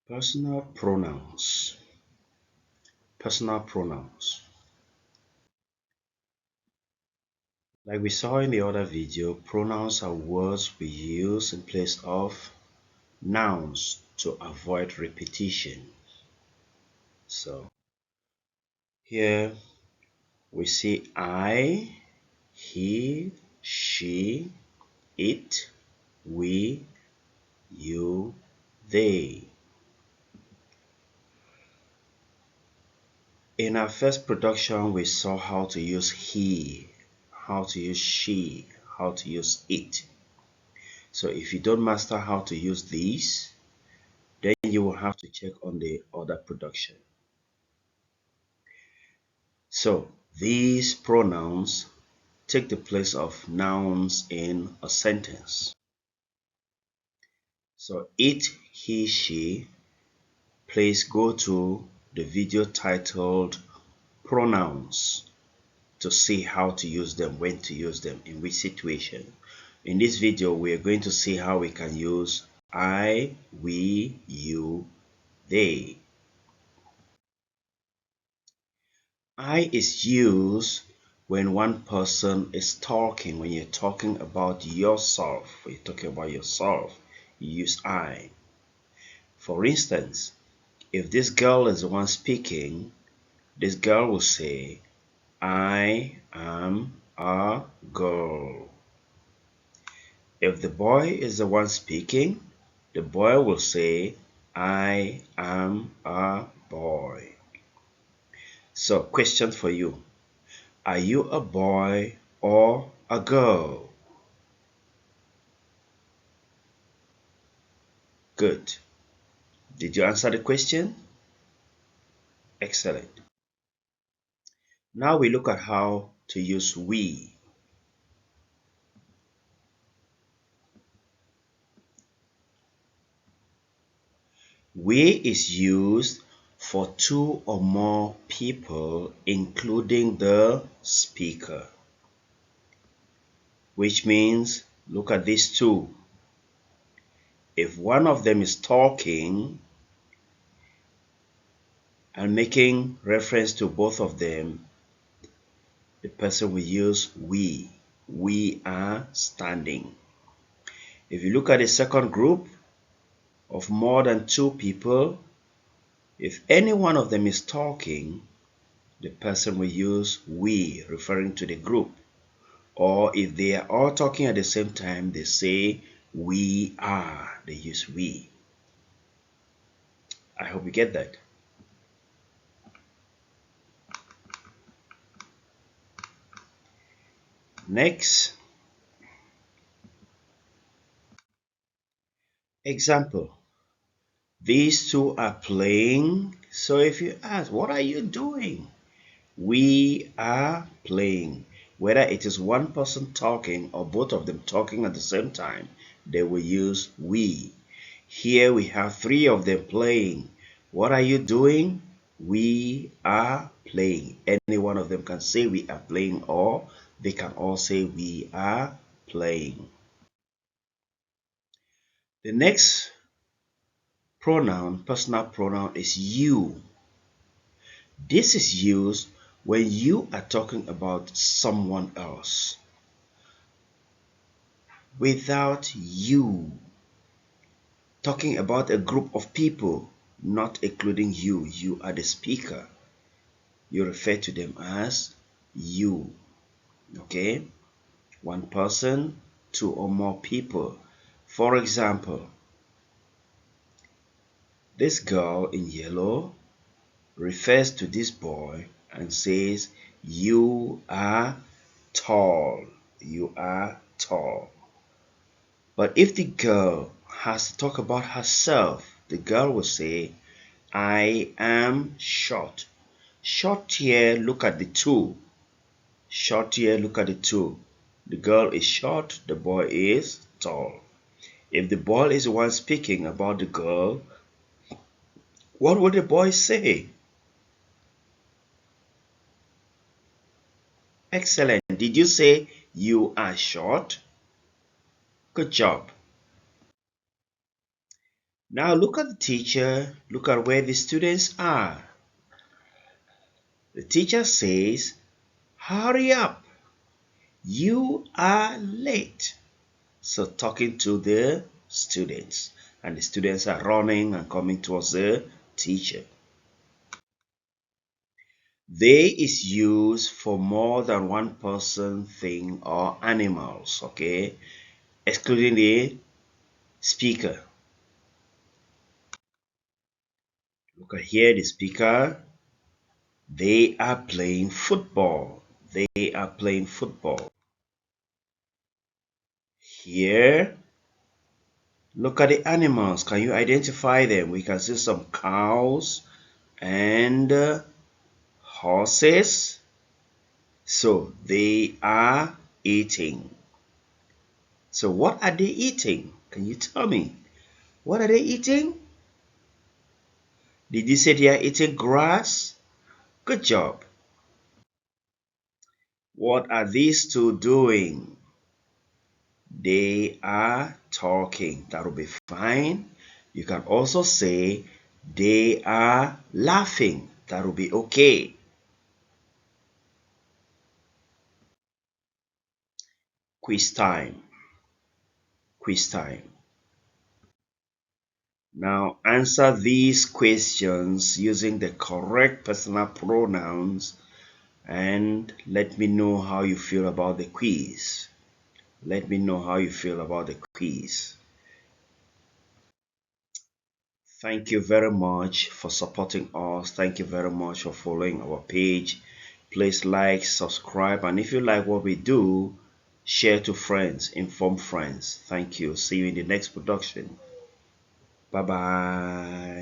Personal pronouns. Personal pronouns. Like we saw in the other video, pronouns are words we use in place of nouns to avoid repetition. So here we see I, he, she, it, we, you, they. In our first production, we saw how to use he, how to use she, how to use it. So if you don't master how to use these, then you will have to check on the other production. So these pronouns take the place of nouns in a sentence. So it, he, she. Please go to the video titled Pronouns to see how to use them, when to use them, in which situation. In this video, we are going to see how we can use I, we, you, they. I is used when one person is talking, when you're talking about yourself, when you're talking about yourself, you use I. For instance, if this girl is the one speaking, this girl will say, I am a girl. If the boy is the one speaking, the boy will say, I am a boy. So, question for you. Are you a boy or a girl? Good. Did you answer the question? Excellent. Now we look at how to use we. We is used for two or more people, including the speaker. Which means, look at these two. If one of them is talking and making reference to both of them, the person will use we. We are standing. If you look at the second group of more than two people, if any one of them is talking, the person will use we, referring to the group. Or if they are all talking at the same time, they say we are. They use we. I hope you get that. Next, example. These two are playing. So if you ask, what are you doing? We are playing. Whether it is one person talking or both of them talking at the same time, they will use we. Here we have three of them playing. What are you doing? We are playing. Any one of them can say we are playing, or they can all say we are playing. The next pronoun, personal pronoun, is you. This is used when you are talking about someone else without you. Talking about a group of people, not including you. You are the speaker. You refer to them as you. Okay? One person, two or more people. For example, this girl in yellow refers to this boy and says, you are tall. You are tall. But if the girl has to talk about herself, the girl will say, I am short. Short here, look at the two. Short here, look at the two. The girl is short, the boy is tall. If the boy is the one speaking about the girl, what would the boy say? Excellent. Did you say you are short? Good job. Now look at the teacher. Look at where the students are. The teacher says, hurry up. You are late. So talking to the students. And the students are running and coming towards the teacher. They is used for more than one person, thing, or animals, okay? Excluding the speaker. Look at here, the speaker. They are playing football. They are playing football. Here, look at the animals. Can you identify them? We can see some cows and horses. So they are eating. So what are they eating? Can you tell me? What are they eating? Did you say they are eating grass? Good job. What are these two doing? They are talking. That will be fine. You can also say they are laughing. That will be okay. Quiz time. Quiz time. Now answer these questions using the correct personal pronouns and let me know how you feel about the quiz. Let me know how you feel about the quiz. Thank you very much for supporting us. Thank you very much for following our page. Please like, subscribe, and if you like what we do, share to friends, inform friends. Thank you. See you in the next production. Bye bye.